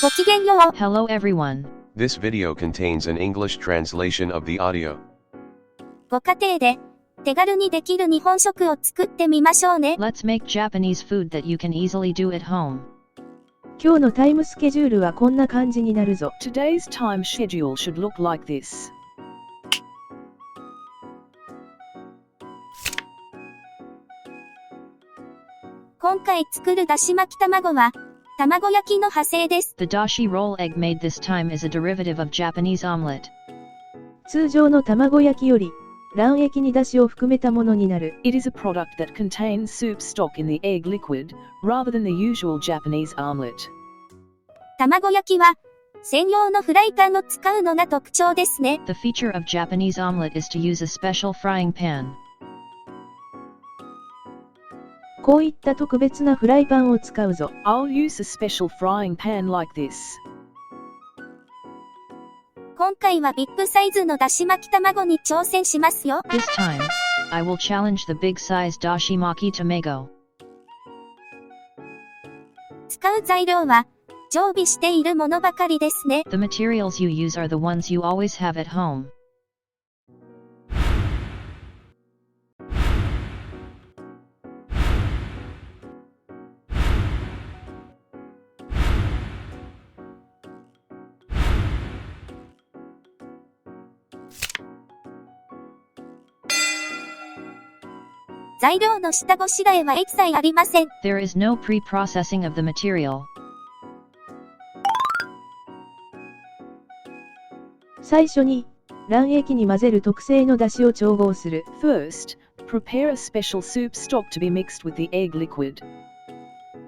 ごきげんよう。Hello everyone. This video contains an English translation of the audio. ご家庭で手軽にできる日本食を作ってみましょうね。 Let's make Japanese food that you can easily do at home. 今日のタイムスケジュールはこんな感じになるぞ。Today's time schedule should look like this. 今回作るだし巻き卵は卵焼きの派生です。 The dashi roll egg made this time is a derivative of Japanese-omelet. 通常の卵焼きより卵液に出汁を含めたものになる。It is a product that contains soup stock in the egg liquid, rather than the usual Japanese omelet. 卵焼きは専用のフライパンを使うのが特徴ですね。 The feature of Japanese-omelet is to use a special frying pan. こういった特別なフライパンを使うぞ。I'll use a special frying pan like this. 今回はビッグサイズのだし巻き卵に挑戦しますよ。 This time, I will challenge the big-size Dashimaki Tamago. 使う材料は常備しているものばかりですね。 The materials you use are the ones you always have at home. 材料の下ごしらえは一切ありません。 There is no pre-processing of the material. 最初に卵液に混ぜる特製の出汁を調合する。 First, prepare a special soup stock to be mixed with the egg liquid.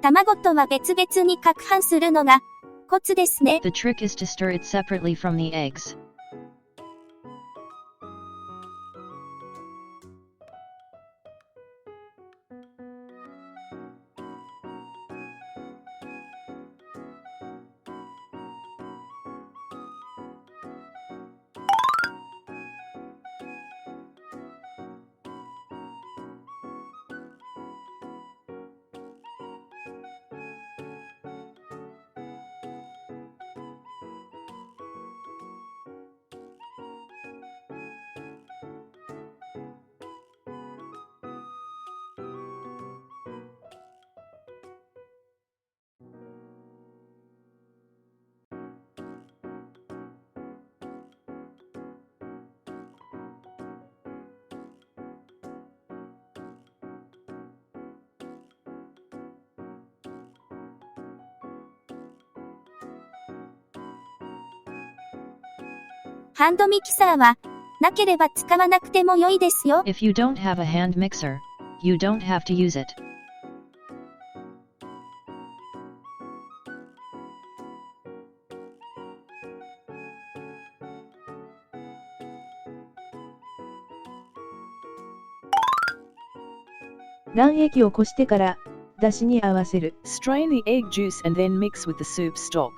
卵とは別々に攪拌するのがコツですね。 The trick is to stir it separately from the eggs. ハンドミキサーはなければ使わなくても良いですよ。 If you don't have a hand mixer, you don't have to use it. 卵液をこしてから出汁に合わせる。 Strain the egg juice and then mix with the soup stock.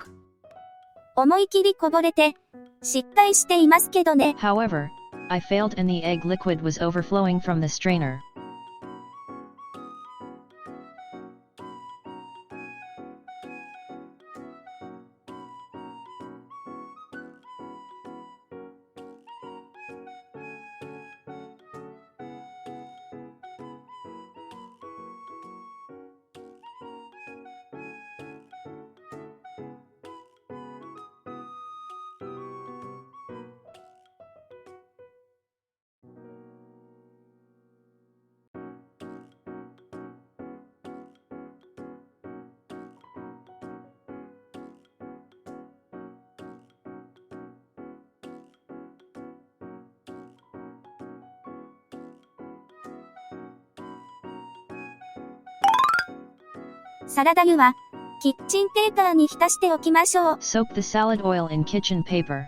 思い切りこぼれて失敗していますけどね。 However, I failed and the egg liquid was overflowing from the strainer. サラダ油はキッチンペーパーに浸しておきましょう。 Soak the salad oil in kitchen paper.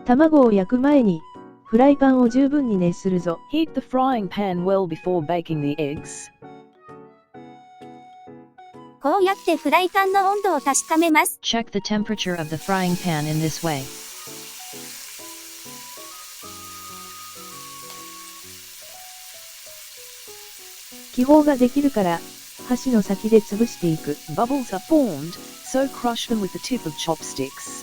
卵を焼く前にフライパンを十分に熱するぞ。 Heat the frying pan well before baking the eggs. こうやってフライパンの温度を確かめます。 Check the temperature of the frying pan in this way. 気泡ができるから箸の先で潰していく。 Bubbles are formed, So crush them with the tip of chopsticks.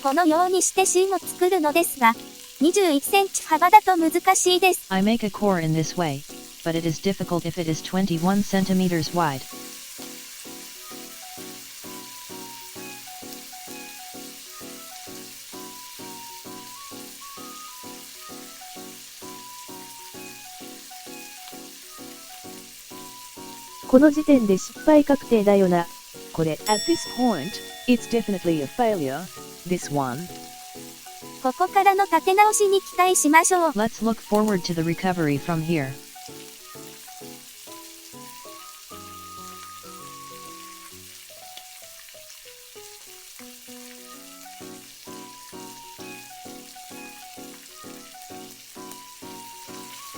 このようにして芯を作るのですが、21センチ幅だと難しいです。I make a core in this way, but it is difficult if it is 21 centimeters wide. この時点で失敗確定だよな、これ。At this point, it's definitely a failure, this one. ここからの立て直しに期待しましょう。Let's look forward to the recovery from here.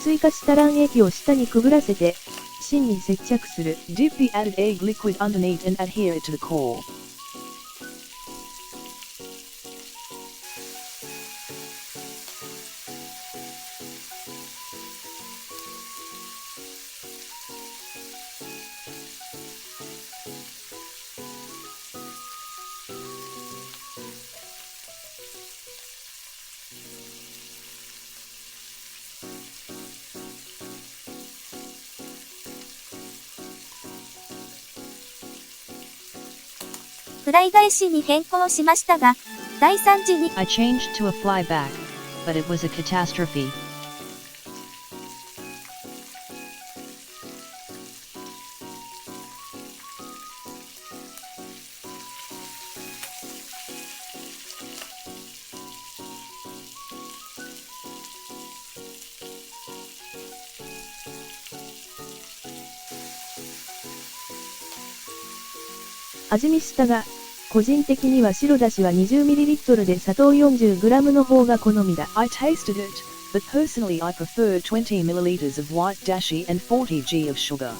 追加した卵液を下にくぐらせて、芯に接着する。Dip the added egg liquid underneath and adhere it to the core. フライ返しに変更しましたが、第3次に I changed to a flyback, but it was a catastrophe. 味見したが、個人的には白だしは 20ml で砂糖 40g の方が好みだ。I tasted it, but personally I prefer 20 milliliters of white dashi and 40g of sugar.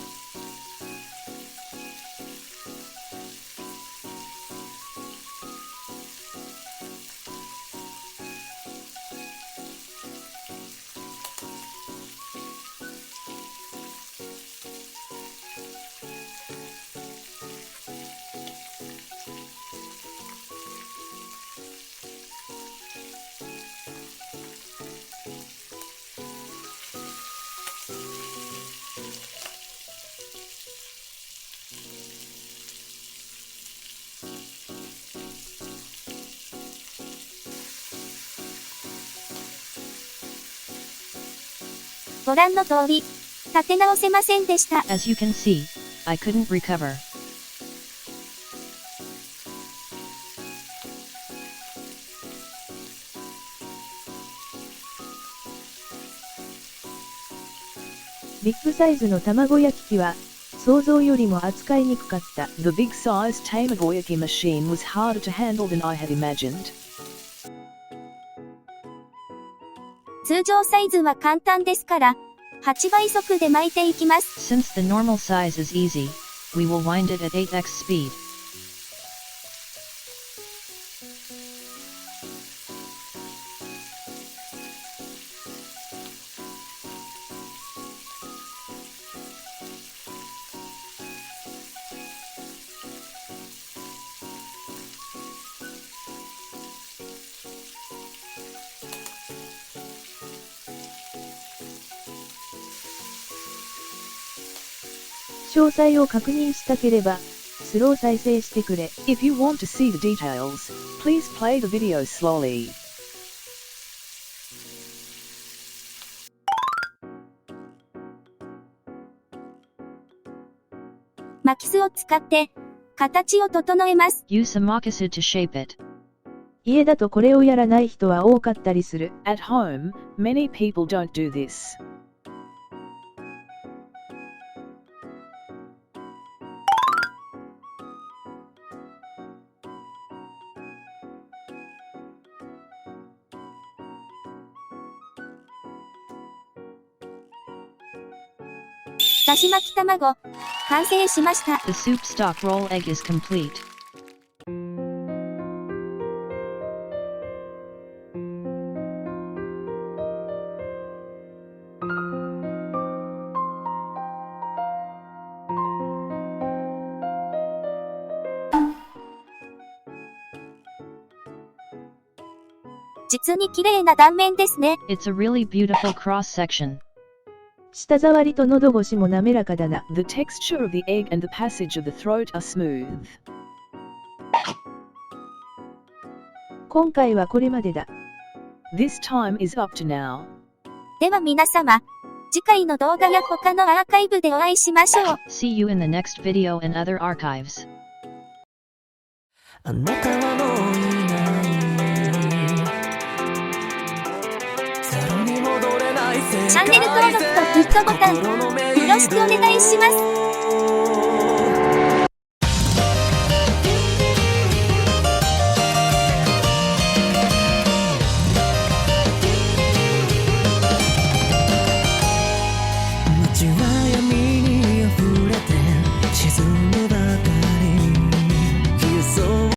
ご覧の通り、立て直せませんでした。As you can see, I couldn't recover. ビッグサイズの卵焼き器は、想像よりも扱いにくかった。The big size Tamagoyaki machine was harder to handle than I had imagined. 通常サイズは簡単ですから、8倍速で巻いていきます。Since the normal size is easy, we will wind it at 8x speed. 詳細を確認したければ、スロー再生してくれ。If you want to see the details, please play the video slowly. 巻きすを使って、形を整えます。Use a mokasu to shape it. 家だとこれをやらない人は多かったりする。At home, many people don't do this. だし巻き卵、完成しました。The soup stock roll egg is complete. 実に綺麗な断面ですね。It's a really beautiful cross section. 舌触りと喉越しも滑らかだな。The texture of the egg and the passage of the throat are smooth. 今回はこれまでだ。This time is up to now. では皆様、次回の動画や他のアーカイブでお会いしましょう。See you in the next video and other archives. あなたはもういないゼロに戻れないチャンネル登録とグッドボタンよろしくお願いします。